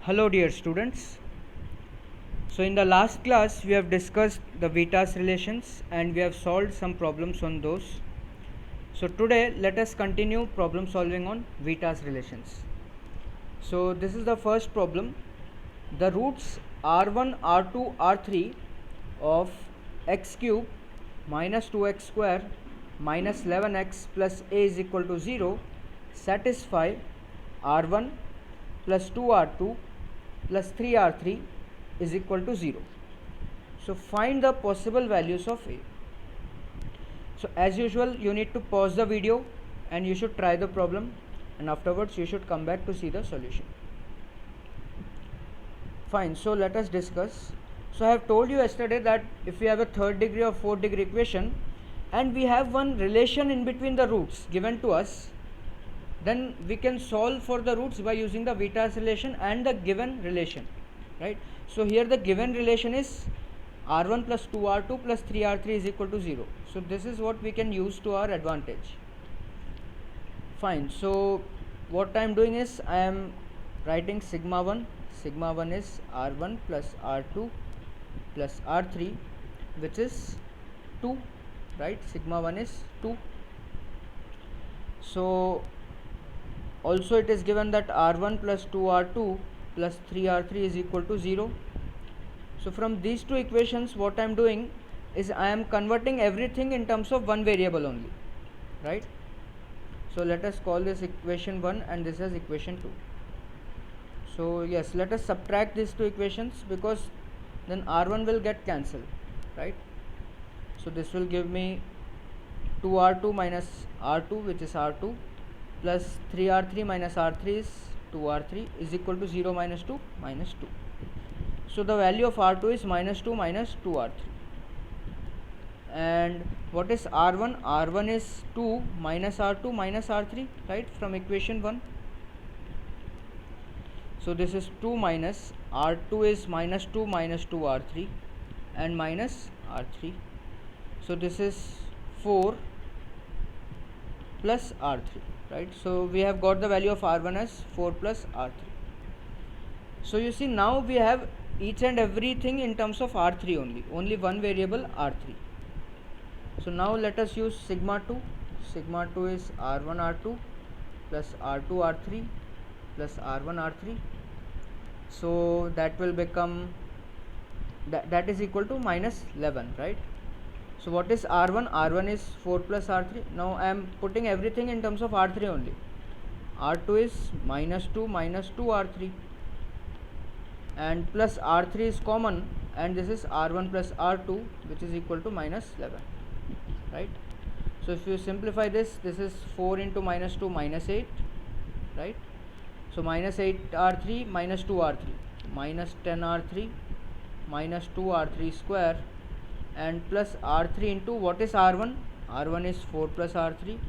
Hello dear students. So in the last class we have discussed the Vitas relations and we have solved some problems on those. So today let us continue problem solving on Vitas relations. So this is the first problem. The roots r1, r2, r3 of x cube minus 2x square minus 11x plus a is equal to 0 satisfy r1 plus 2r2 plus 3r3 is equal to 0. So find the possible values of a. So as usual you need to pause the video and you should try the problem, and afterwards you should come back to see the solution. Fine, so let us discuss. So I have told you yesterday that if we have a third degree or fourth degree equation and we have one relation in between the roots given to us, then we can solve for the roots by using the Vitas relation and the given relation, right? So here the given relation is r1 plus 2r2 plus 3r3 is equal to 0. So this is what we can use to our advantage. Fine, so what I am doing is I am writing sigma 1. Sigma 1 is r1 plus r2 plus r3, which is 2, right? Sigma 1 is 2. So also it is given that r1 plus 2r2 plus 3r3 is equal to 0. So from these two equations what I am doing is I am converting everything in terms of one variable only, right? So let us call this equation 1 and this is equation 2. So yes, let us subtract these two equations because then r1 will get cancelled, right? So this will give me 2r2 minus r2, which is r2, plus 3r3 minus r3 is 2r3 is equal to 0 minus 2 minus 2. So the value of r2 is minus 2 minus 2r3. And what is r1? r1 is 2 minus r2 minus r3, right, from equation 1. So this is 2 minus r2 is minus 2 minus 2r3 and minus r3. So this is 4 plus r3, right? So we have got the value of r1 as 4 plus r3. So you see now we have each and everything in terms of r3 only one variable r3. So now let us use sigma 2. Sigma 2 is r1 r2 plus r2 r3 plus r1 r3. So that will become that is equal to minus 11, right? So what is r1? r1 is 4 plus r3. Now I am putting everything in terms of r3 only. r2 is minus 2 minus 2 r3 and plus r3 is common, and this is r1 plus r2, which is equal to minus 11, right? So if you simplify this, this is 4 into minus 2 minus 8, right? So minus 8 r3 minus 2 r3 minus 10 r3 minus 2 r3 square and plus r3 into what is r1? r1 is 4 plus r3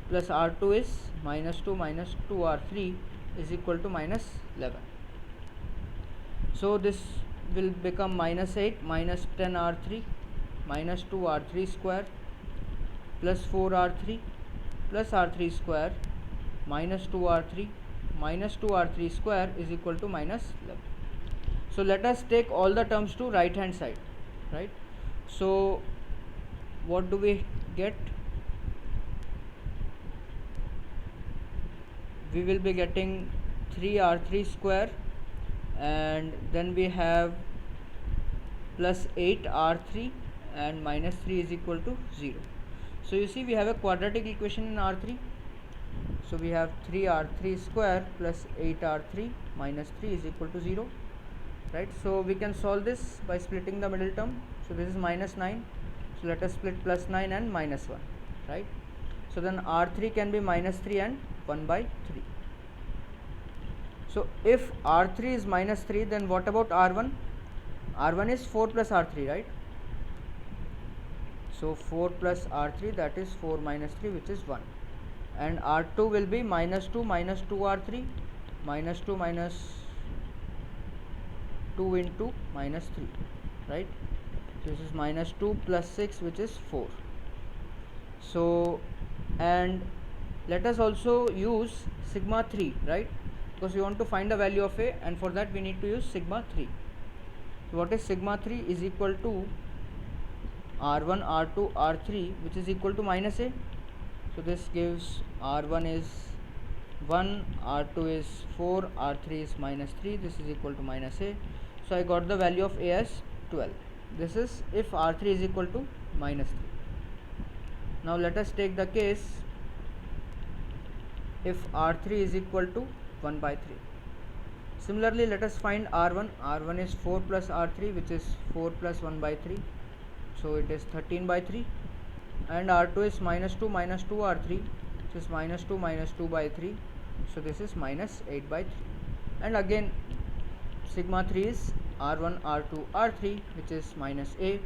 plus r2 is minus 2 minus 2 r3 is equal to minus 11. So this will become minus 8 minus 10 r3 minus 2 r3 square plus 4 r3 plus r3 square minus 2 r3 minus 2 r3 square is equal to minus 11. So let us take all the terms to right hand side, right? So what do we get? We will be getting 3r3 square, and then we have plus 8r3 and minus 3 is equal to 0. So you see we have a quadratic equation in r3. So we have 3r3 square plus 8r3 minus 3 is equal to 0, right? So we can solve this by splitting the middle term. So this is minus 9. So let us split plus 9 and minus 1, right? So then r3 can be minus 3 and 1 by 3. So if r3 is minus 3, then what about r1? r1 is 4 plus r3, right? So 4 plus r3, that is 4 minus 3, which is 1. And r2 will be minus 2 minus 2 r3 minus 2 minus 2 into minus 3, right? This is minus 2 plus 6, which is 4. So and let us also use sigma 3, right? because we want to find the value of a, and for that we need to use sigma 3. So what is sigma 3 is equal to r1 r2 r3, which is equal to minus a. So this gives r1 is 1, r2 is 4, r3 is minus 3. This is equal to minus a. So I got the value of a as 12. This is if r3 is equal to minus 3. Now let us take the case if r3 is equal to 1 by 3. Similarly, let us find r1. r1 is 4 plus r3, which is 4 plus 1 by 3. So it is 13 by 3. And r2 is minus 2 r3, which is minus 2 by 3. So this is minus 8 by 3. And again sigma 3 is r1 r2 r3, which is minus a.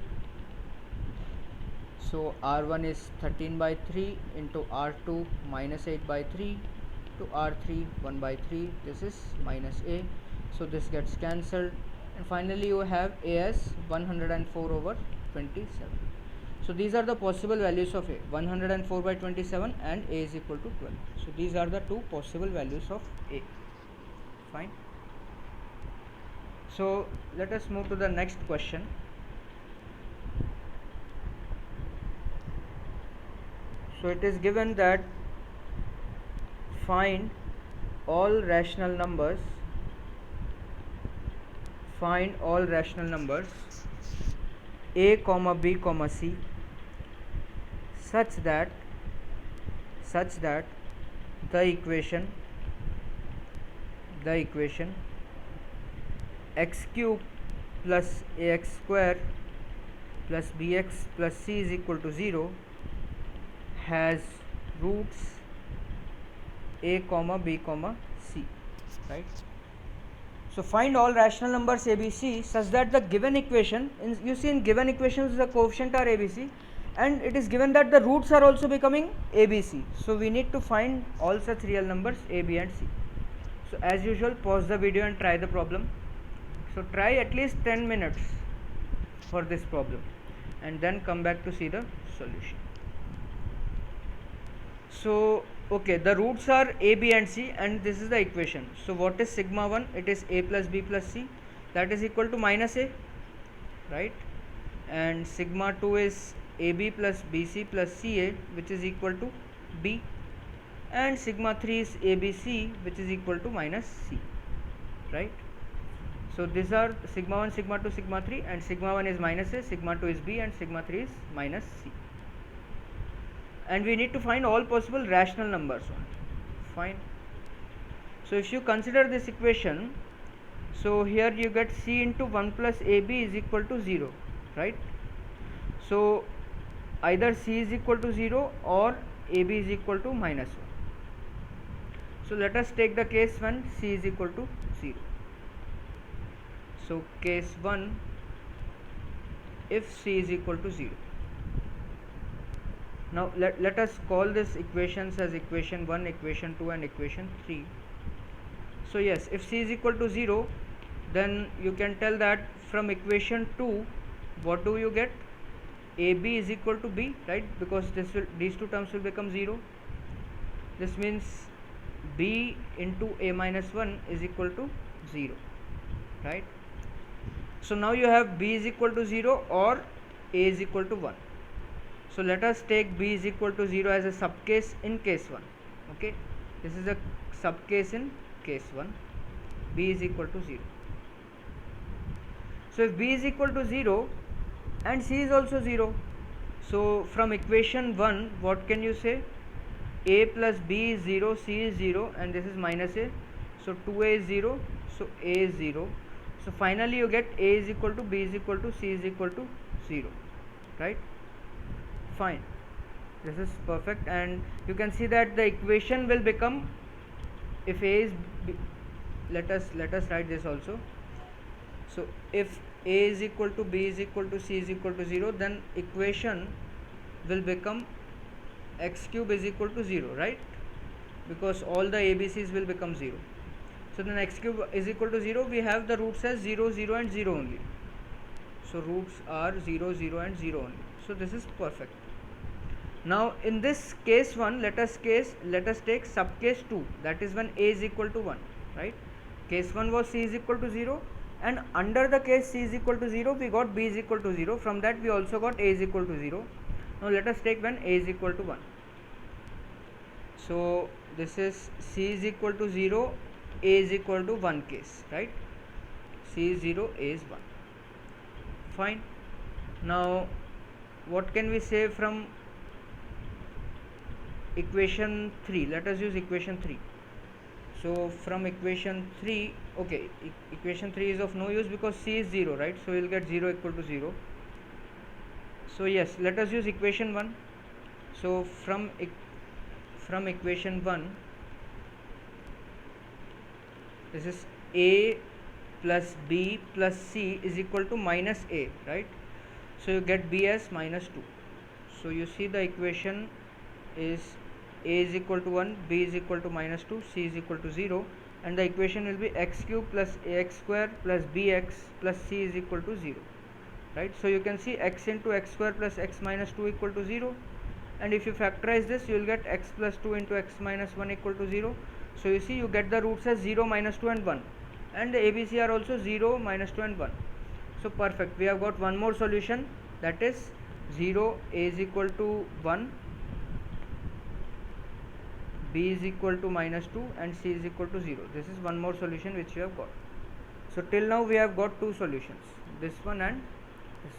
So r1 is 13 by 3 into r2 minus 8 by 3 to r3 1 by 3. This is minus a. So this gets cancelled, and finally you have a as 104 over 27. So these are the possible values of a, 104 by 27 and a is equal to 12. So these are the two possible values of a. Fine. So let us move to the next question. So it is given that find all rational numbers a comma b comma c such that the equation x cube plus ax square plus bx plus c is equal to 0 has roots a comma b comma c, right? So find all rational numbers abc such that the given equation, you see in given equations the coefficient are abc, and it is given that the roots are also becoming abc. So we need to find all such real numbers a, b and c. So as usual, pause the video and try the problem. So try at least 10 minutes for this problem and then come back to see the solution. So okay, the roots are a, b and c, and this is the equation. So what is sigma 1? It is a plus b plus c, that is equal to minus a, right? And sigma 2 is ab plus bc plus ca, which is equal to b, and sigma 3 is abc, which is equal to minus c, right? So these are sigma 1, sigma 2, sigma 3, and sigma 1 is minus a, sigma 2 is b, and sigma 3 is minus c. And we need to find all possible rational numbers. Fine. So if you consider this equation, so here you get c into 1 plus ab is equal to 0, right? So either c is equal to 0 or ab is equal to minus 1. So let us take the case when c is equal to 0. So case 1, if c is equal to 0. Now let us call this equations as equation 1, equation 2 and equation 3. So yes, if c is equal to 0, then you can tell that from equation 2 what do you get? ab is equal to b, right? Because these two terms will become 0. This means b into a minus 1 is equal to 0, right? So now you have b is equal to 0 or a is equal to 1. So let us take b is equal to 0 as a subcase in case 1. Okay, this is a subcase in case 1. B is equal to 0. So if b is equal to 0 and c is also 0, so from equation 1 what can you say? A plus b is 0, c is 0, and this is minus a. So 2a is 0, so a is 0. So finally you get a is equal to b is equal to c is equal to 0, right? Fine, this is perfect, and you can see that the equation will become, if a is b, let us write this also. So if a is equal to b is equal to c is equal to 0, then equation will become x cube is equal to 0, right? Because all the abc's will become 0. So then x cube is equal to 0, we have the roots as 0, 0 and 0 only. So roots are 0, 0 and 0 only. So this is perfect. Now in this case 1, let us take subcase 2, that is when a is equal to 1. right? Case 1 was c is equal to 0, and under the case c is equal to 0 we got b is equal to 0. From that we also got a is equal to 0. Now let us take when a is equal to 1. So this is c is equal to 0, a is equal to 1 case, right? C is 0, a is 1. Fine. Now what can we say from equation 3? Let us use equation 3. So from equation 3, okay, equation 3 is of no use because c is 0, right? So we will get 0 equal to 0. So yes, let us use equation 1. So from equation 1, this is a plus b plus c is equal to minus a, right? So you get b as minus 2. So you see the equation is a is equal to 1, b is equal to minus 2, c is equal to 0, and the equation will be x cube plus ax square plus bx plus c is equal to 0, right? So you can see x into x square plus x minus 2 equal to 0, and if you factorize this you will get x plus 2 into x minus 1 equal to 0. So you see you get the roots as 0, minus 2 and 1, and the ABC are also 0, minus 2 and 1. So perfect, we have got one more solution, that is 0, a is equal to 1, b is equal to minus 2 and c is equal to 0. This is one more solution which we have got. So till now we have got two solutions, this one and this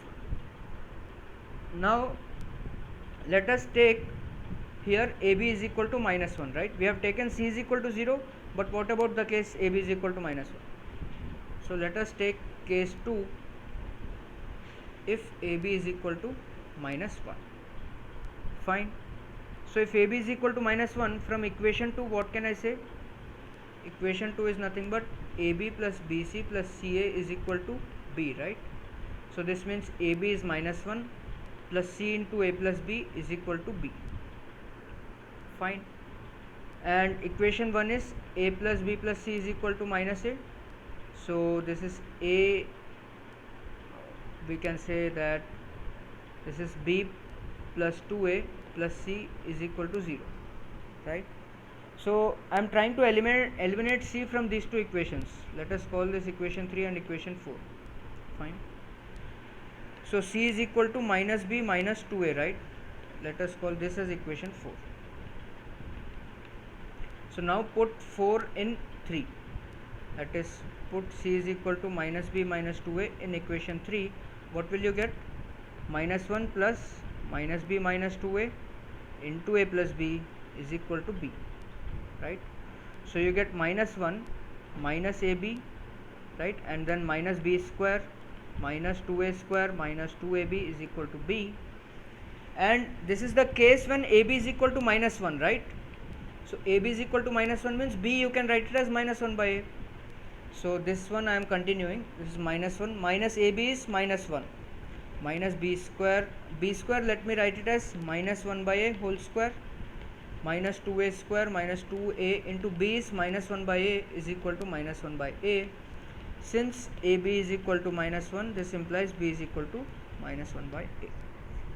one. Now let us take here ab is equal to minus 1, right? We have taken c is equal to 0, but what about the case ab is equal to minus 1? So let us take case 2, if ab is equal to minus 1. Fine. So if ab is equal to minus 1, from equation 2 what can I say? Equation 2 is nothing but ab plus bc plus ca is equal to b, right? So this means ab is minus 1 plus c into a plus b is equal to b. Fine. And equation 1 is a plus b plus c is equal to minus a. So this is a, we can say that this is b plus 2a plus c is equal to 0, right? So I am trying to eliminate c from these two equations. Let us call this equation 3 and equation 4. Fine. So c is equal to minus b minus 2a, right? Let us call this as equation 4. So now put 4 in 3, that is put c is equal to minus b minus 2a in equation 3. What will you get? Minus 1 plus minus b minus 2a into a plus b is equal to b, right? So you get minus 1 minus ab, right, and then minus b square minus 2a square minus 2ab is equal to b, and this is the case when ab is equal to minus 1, right? So ab is equal to minus 1 means b you can write it as minus 1 by a. So this one I am continuing, this is minus 1 minus ab is minus 1 minus b square let me write it as minus 1 by a whole square minus 2a square minus 2a into b is minus 1 by a is equal to minus 1 by a. Since ab is equal to minus 1, this implies b is equal to minus 1 by a.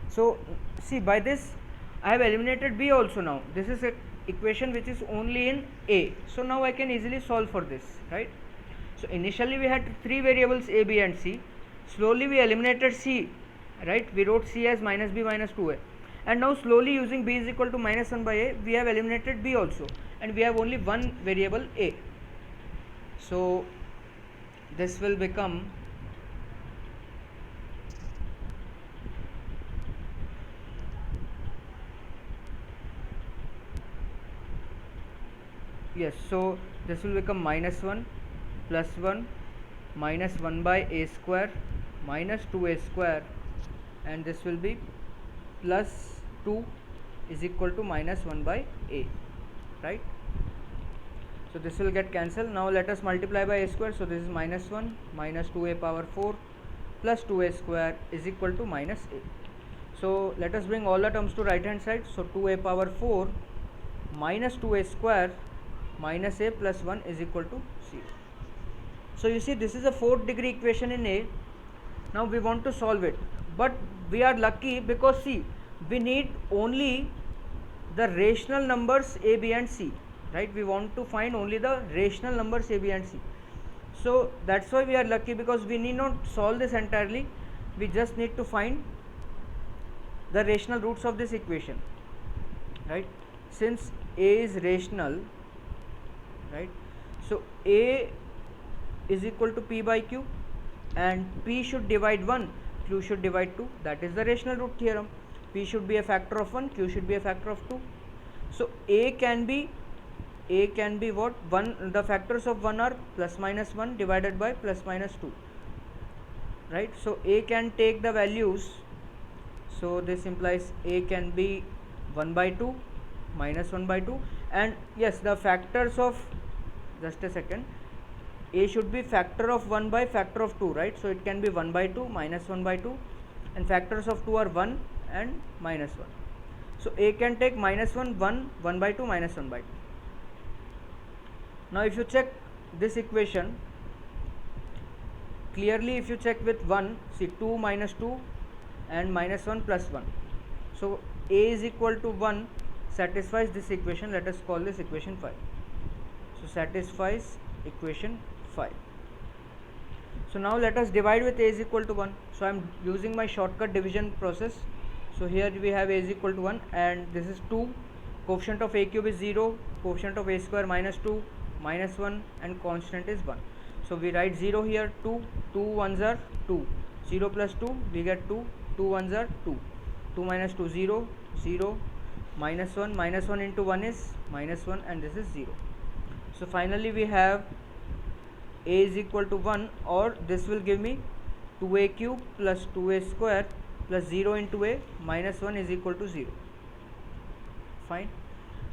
So see, by this I have eliminated b also. Now this is a equation which is only in a, so now I can easily solve for this, right? So initially we had three variables a, b and c. Slowly we eliminated c, right? We wrote c as minus b minus 2a, and now slowly using b is equal to minus 1 by a, we have eliminated b also, and we have only one variable a. So this will become yes, so this will become minus 1 plus 1 minus 1 by a square minus 2a square, and this will be plus 2 is equal to minus 1 by a, right? So this will get cancelled. Now let us multiply by a square. So this is minus 1 minus 2a power 4 plus 2a square is equal to minus a. So let us bring all the terms to right hand side. So 2a power 4 minus 2a square minus a plus 1 is equal to 0. So you see, this is a fourth degree equation in a. Now we want to solve it, but we are lucky because see, we need only the rational numbers a, b and c, right? We want to find only the rational numbers a, b and c. So that's why we are lucky, because we need not solve this entirely, we just need to find the rational roots of this equation, right? Since a is rational, right, so a is equal to p by q, and p should divide 1, q should divide 2. That is the rational root theorem. P should be a factor of 1, q should be a factor of 2. So a can be what? 1, the factors of 1 are plus minus 1 divided by plus minus 2, right? So a can take the values, so this implies a can be 1 by 2, minus 1 by 2, and yes, the factors of, just a second, a should be factor of 1 by factor of 2, right? So it can be 1 by 2, minus 1 by 2, and factors of 2 are 1 and minus 1. So a can take minus 1, 1, 1 by 2, minus 1 by 2. Now if you check this equation, clearly if you check with 1, see 2 minus 2 and minus 1 plus 1. So a is equal to 1 satisfies this equation. Let us call this equation 5. So satisfies equation 5. So now let us divide with a is equal to 1. So I am using my shortcut division process. So here we have a is equal to 1, and this is 2, coefficient of a cube is 0, coefficient of a square minus 2, minus 1, and constant is 1. So we write 0 here, 2, 2 ones are 2, 0 plus 2 we get 2, 2 ones are 2, 2 minus 2 0, 0, minus 1 into 1 is minus 1, and this is 0. So finally we have a is equal to 1, or this will give me 2a cube plus 2a square plus 0 into a minus 1 is equal to 0. Fine.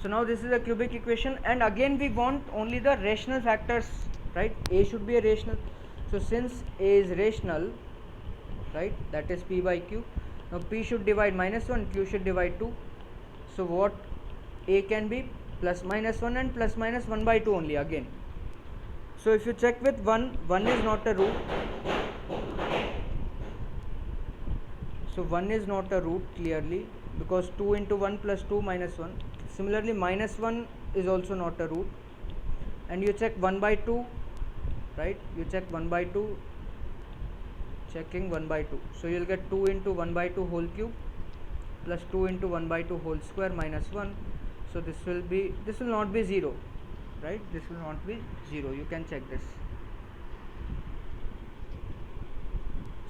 So now this is a cubic equation, and again we want only the rational factors, right? A should be a rational. So since a is rational, right, that is p by q. Now p should divide minus 1, q should divide 2. So what a can be? Plus minus 1 and plus minus 1 by 2 only again. So if you check with 1, 1 is not a root. So 1 is not a root clearly, because 2 into 1 plus 2 minus 1. Similarly minus 1 is also not a root. And you check 1 by 2, right? You check 1 by 2, checking 1 by 2. So you will get 2 into 1 by 2 whole cube plus 2 into 1 by 2 whole square minus 1. So this will not be 0, right? This will not be 0. You can check this.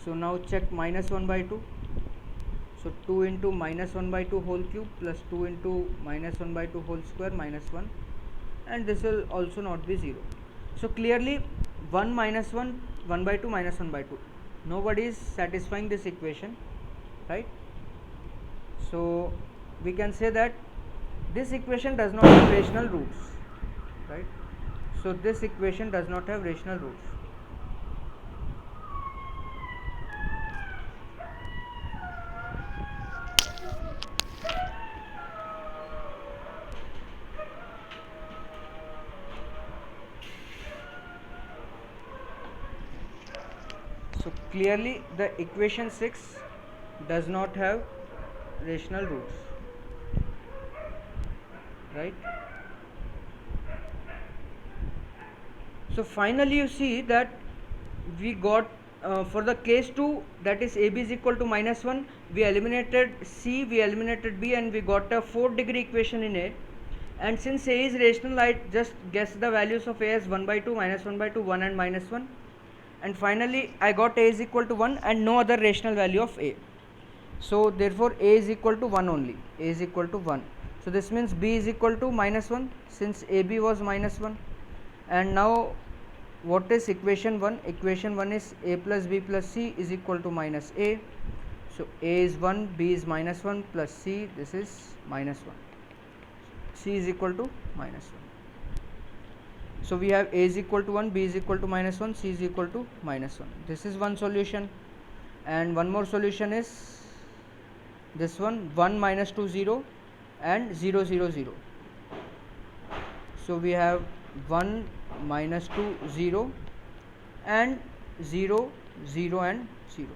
So now check minus 1 by 2. So 2 into minus 1 by 2 whole cube plus 2 into minus 1 by 2 whole square minus 1, and this will also not be 0. So clearly 1 minus 1, 1 by 2 minus 1 by 2. Nobody is satisfying this equation, right? So we can say that this equation does not have rational roots, right? So this equation does not have rational roots. So clearly the equation 6 does not have rational roots, right? So finally you see that we got for the case 2, that is AB is equal to minus 1, we eliminated C, we eliminated B, and we got a 4th degree equation in A. And since A is rational, I just guessed the values of A as 1 by 2, minus 1 by 2, 1 and minus 1. And finally I got A is equal to 1 and no other rational value of A. So therefore A is equal to 1 only, A is equal to 1. So this means B is equal to minus 1, since AB was minus 1. And now what is equation 1? Equation 1 is A plus B plus C is equal to minus A. So A is 1, B is minus 1 plus C, this is minus 1. C is equal to minus 1. So we have A is equal to 1, B is equal to minus 1, C is equal to minus 1. This is one solution. And one more solution is this one, 1 minus 2 0 and 0 0 0. So we have 1 minus 2 0 and 0 0 and 0.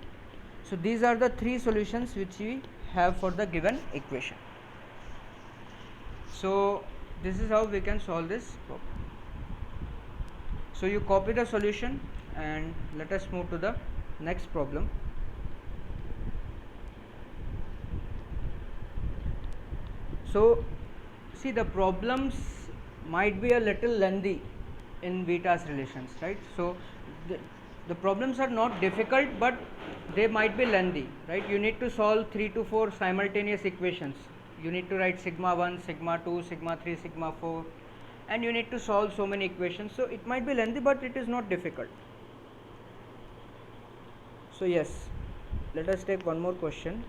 So these are the three solutions which we have for the given equation. So This is how we can solve this problem. So you copy the solution and let us move to the next problem. So see, the problems might be a little lengthy in Vitas relations, right? So the problems are not difficult, but they might be lengthy, right? You need to solve 3 to 4 simultaneous equations. You need to write sigma 1, sigma 2, sigma 3, sigma 4, and you need to solve so many equations. So it might be lengthy, but it is not difficult. So yes, let us take one more question.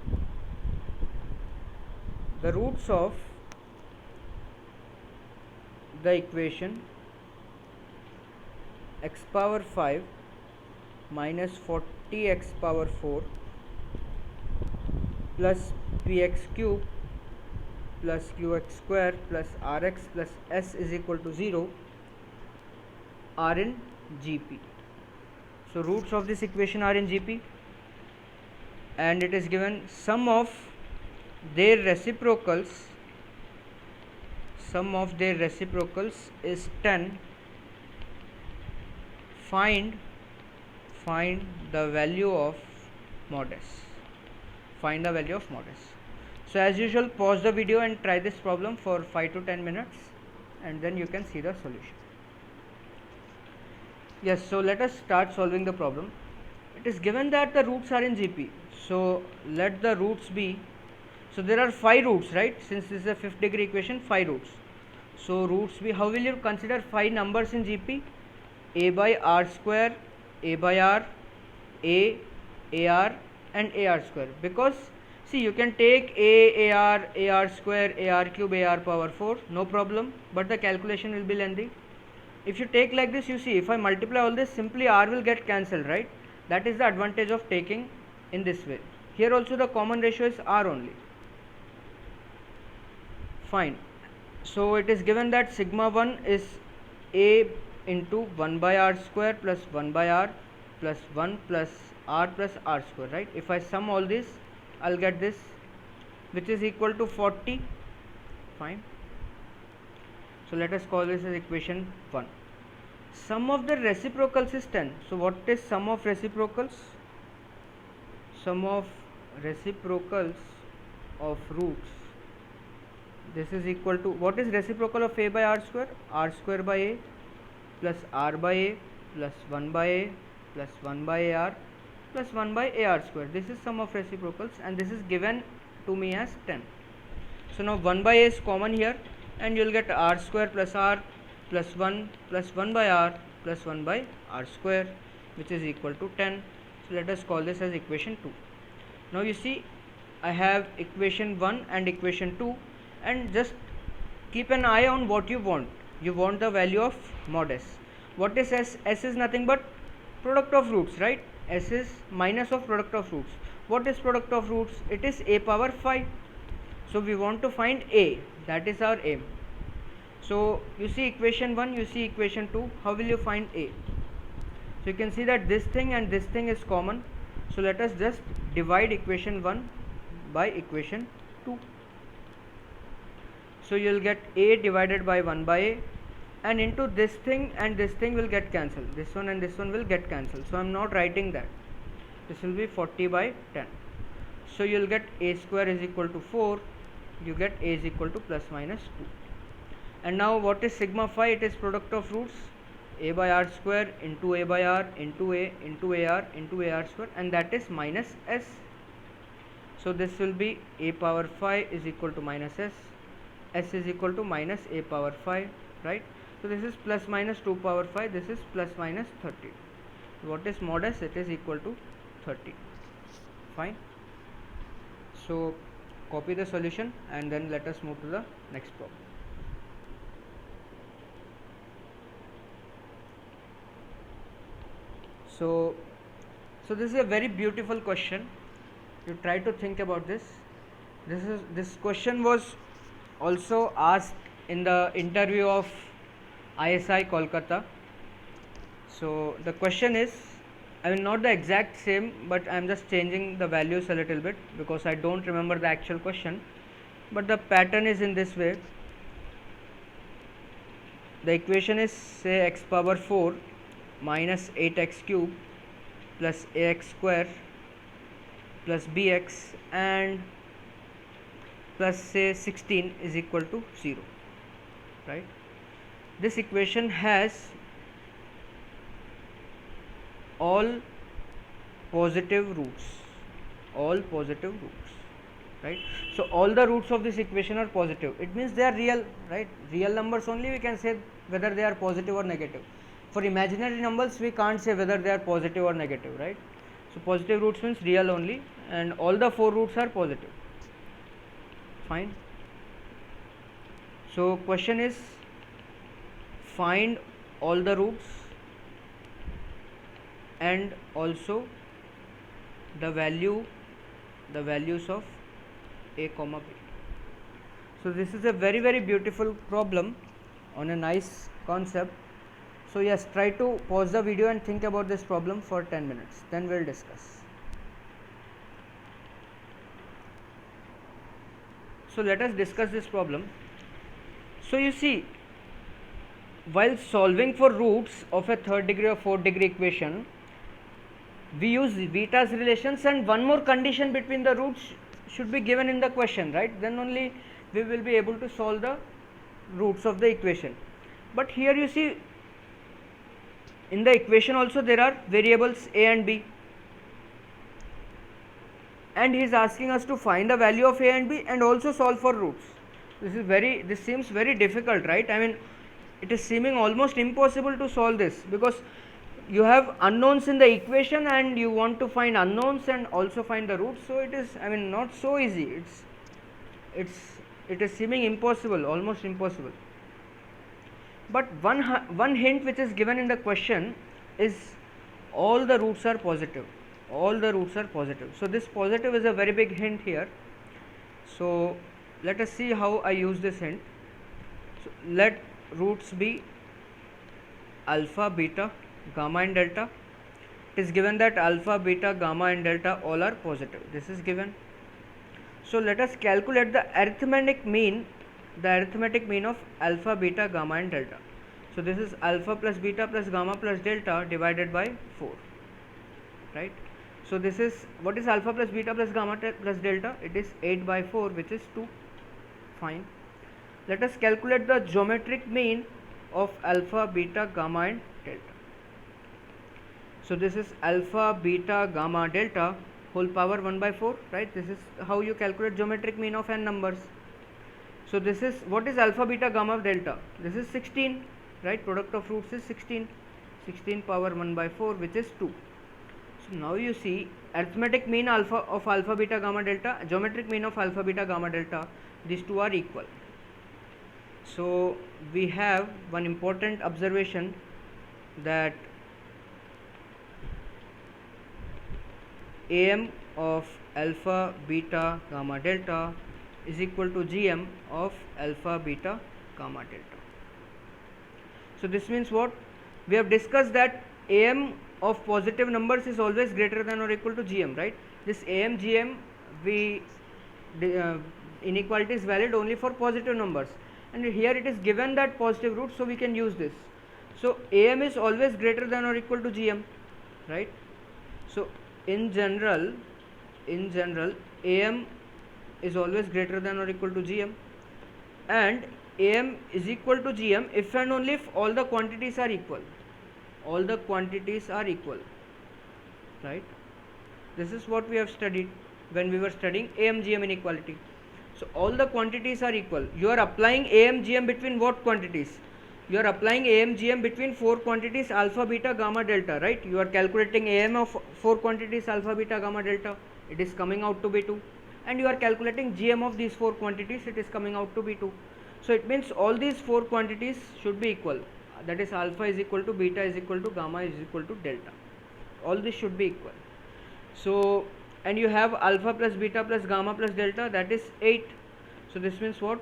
The roots of the equation x power 5 minus 40x power 4 plus px cube plus qx square plus rx plus s is equal to 0 are in GP. So roots of this equation are in GP, and it is given sum of their reciprocals is 10. Find the value of mod s. Find the value of mod s. So as usual, pause the video and try this problem for 5 to 10 minutes, and then you can see the solution. Yes, so let us start solving the problem. It is given that the roots are in GP. So let the roots be, so there are 5 roots, right? Since this is a 5th degree equation, 5 roots. So roots be, how will you consider 5 numbers in GP? A by r square, a by r, a, ar and ar square. Because see, you can take a, ar square, ar cube, ar power 4, no problem, but the calculation will be lengthy. If you take like this, you see, if I multiply all this, simply r will get cancelled, right? That is the advantage of taking in this way. Here also the common ratio is r only. Fine. So it is given that sigma 1 is a into 1 by r square plus 1 by r plus 1 plus r square, right? If I sum all this, I'll get this, which is equal to 40. Fine. So let us call this as equation 1. Sum of the reciprocals is 10. So what is sum of reciprocals? Sum of reciprocals of roots. This is equal to, what is reciprocal of a by r square? R square by a plus r by a plus 1 by a plus 1 by ar plus 1 by ar square. This is sum of reciprocals, and this is given to me as 10. So now 1 by a is common here, and you will get r square plus r plus 1 by r plus 1 by r square, which is equal to 10. So let us call this as equation 2. Now you see, I have equation 1 and equation 2, and just keep an eye on what you want. You want the value of mod s. What is s? S is nothing but product of roots, right? S is minus of product of roots. What is product of roots? It is a power 5. So we want to find a. That is our aim. So you see equation 1, you see equation 2. How will you find a? So you can see that this thing and this thing is common. So let us just divide equation 1 by equation 2. So you will get a divided by 1 by a, and into this thing and this thing will get cancelled. This one and this one will get cancelled. So I am not writing that. This will be 40 by 10. So you will get a square is equal to 4. You get a is equal to plus minus 2. And now what is sigma phi? It is product of roots, a by r square into a by r into a into ar into ar square, and that is minus s. So this will be a power 5 is equal to minus s. S is equal to minus a power 5, right? So this is plus minus 2 power 5, this is plus minus 30. What is mod s? It is equal to 30. Fine. So copy the solution and then let us move to the next problem. So this is a very beautiful question. You try to think about this. This question was also asked in the interview of ISI Kolkata. So the question is, I mean not the exact same, but I am just changing the values a little bit because I don't remember the actual question, but the pattern is in this way. the equation is say x power 4 minus 8x cube plus ax square plus bx and plus say 16 is equal to 0, right? This equation has all positive roots, right? So all the roots of this equation are positive. It means they are real, right? Real numbers only we can say whether they are positive or negative. For imaginary numbers we can't say whether they are positive or negative, right? So positive roots means real only, and all the 4 roots are positive. Fine. So question is, find all the roots and also the values of a comma b. So this is a very very beautiful problem on a nice concept. So yes, try to pause the video and think about this problem for 10 minutes, then we'll discuss. So let us discuss this problem. So you see, while solving for roots of a third degree or fourth degree equation, we use Vieta's relations, and one more condition between the roots should be given in the question, right? Then only we will be able to solve the roots of the equation. But here you see, in the equation also there are variables a and b, and he is asking us to find the value of a and b and also solve for roots. This seems very difficult, right? I mean, it is seeming almost impossible to solve this, because you have unknowns in the equation and you want to find unknowns and also find the roots. So it is, I mean, not so easy. It is seeming impossible, almost impossible. But one hint which is given in the question is all the roots are positive. All the roots are positive. So this positive is a very big hint here. So let us see how I use this hint. So let roots be alpha, beta, gamma and delta. It is given that alpha, beta, gamma and delta all are positive. This is given. So let us calculate the arithmetic mean of alpha, beta, gamma and delta. So this is alpha plus beta plus gamma plus delta divided by 4, right? So this is, what is alpha plus beta plus gamma plus delta? It is 8 by 4, which is 2. Fine. Let us calculate the geometric mean of alpha, beta, gamma and delta. So this is alpha, beta, gamma, delta whole power 1 by 4, right? This is how you calculate geometric mean of n numbers. So this is, what is alpha, beta, gamma, delta? This is 16, right? Product of roots is 16. 16 power 1 by 4, which is 2. So now you see, arithmetic mean of alpha, beta, gamma, delta, geometric mean of alpha, beta, gamma, delta, these two are equal. So we have one important observation, that AM of alpha, beta, gamma, delta is equal to GM of alpha, beta, gamma, delta. So this means what? We have discussed that AM of positive numbers is always greater than or equal to GM, right? This AM, GM, inequality is valid only for positive numbers, and here it is given that positive root, so we can use this. So AM is always greater than or equal to GM, right? So in general AM is always greater than or equal to GM, and AM is equal to GM if and only if all the quantities are equal. All the quantities are equal, right? This is what we have studied when we were studying AM GM inequality. So all the quantities are equal. You are applying AM GM between what quantities? You are applying AM GM between 4 quantities alpha, beta, gamma, delta, right? You are calculating AM of 4 quantities alpha, beta, gamma, delta. It is coming out to be 2. And you are calculating GM of these 4 quantities. It is coming out to be 2. So it means all these 4 quantities should be equal. That is, alpha is equal to beta is equal to gamma is equal to delta. All this should be equal. So, and you have alpha plus beta plus gamma plus delta, that is 8. So this means what?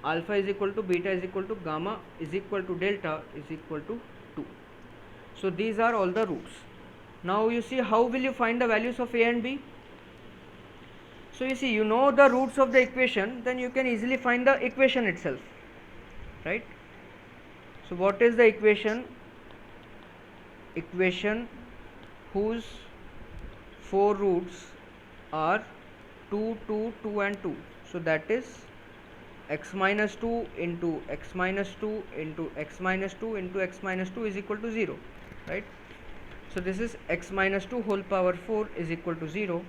Alpha is equal to beta is equal to gamma is equal to delta is equal to 2. So these are all the roots. Now you see, how will you find the values of a and b? So you see, you know the roots of the equation, then you can easily find the equation itself, right? So what is the equation? Equation whose four roots are 2, 2, 2 and 2. So that is x minus 2 into x minus 2 into x minus 2 into x minus 2 is equal to 0, right? So this is x minus 2 whole power 4 is equal to 0,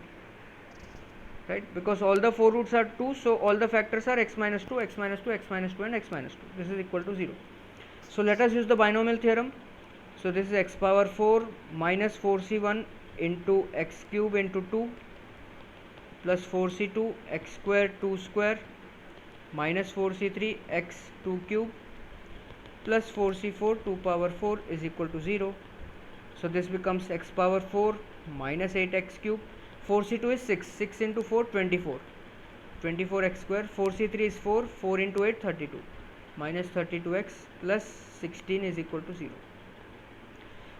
right? Because all the four roots are 2, so all the factors are x minus 2, x minus 2, x minus 2 and x minus 2. This is equal to 0. So let us use the binomial theorem. So this is x power 4 minus 4c1 into x cube into 2 plus 4c2 x square 2 square minus 4c3 x 2 cube plus 4c4 2 power 4 is equal to 0. So this becomes x power 4 minus 8x cube. 4c2 is 6, 6 into 4 24, 24x square. 4c3 is 4, 4 into 8 32 minus 32x plus 16 is equal to 0.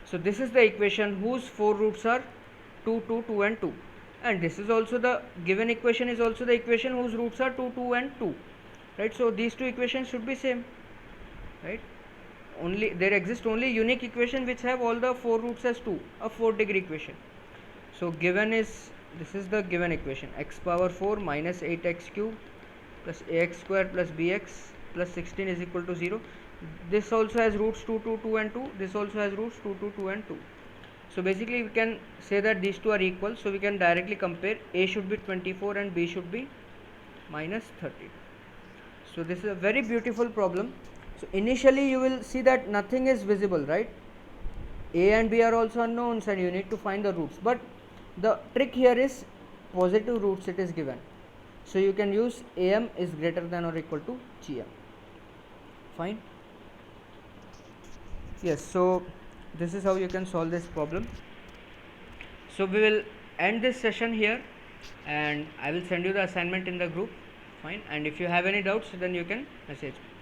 So this is the equation whose four roots are 2, 2, 2 and 2, and this is also the given equation is also the equation whose roots are 2, 2 and 2, right? So these two equations should be same, right? Only there exist only unique equation which have all the four roots as 2, a 4-degree equation. So given is, this is the given equation, x power 4 minus 8x cube plus ax square plus bx plus 16 is equal to 0. This also has roots 2, 2, 2 and 2. This also has roots 2, 2, 2 and 2. So basically we can say that these two are equal. So we can directly compare. A should be 24 and B should be minus 30. So this is a very beautiful problem. So initially you will see that nothing is visible, right? A and B are also unknowns and you need to find the roots. But the trick here is positive roots it is given. So you can use AM is greater than or equal to GM. Fine. Yes, so this is how you can solve this problem. So we will end this session here and I will send you the assignment in the group. Fine. And if you have any doubts then you can message me.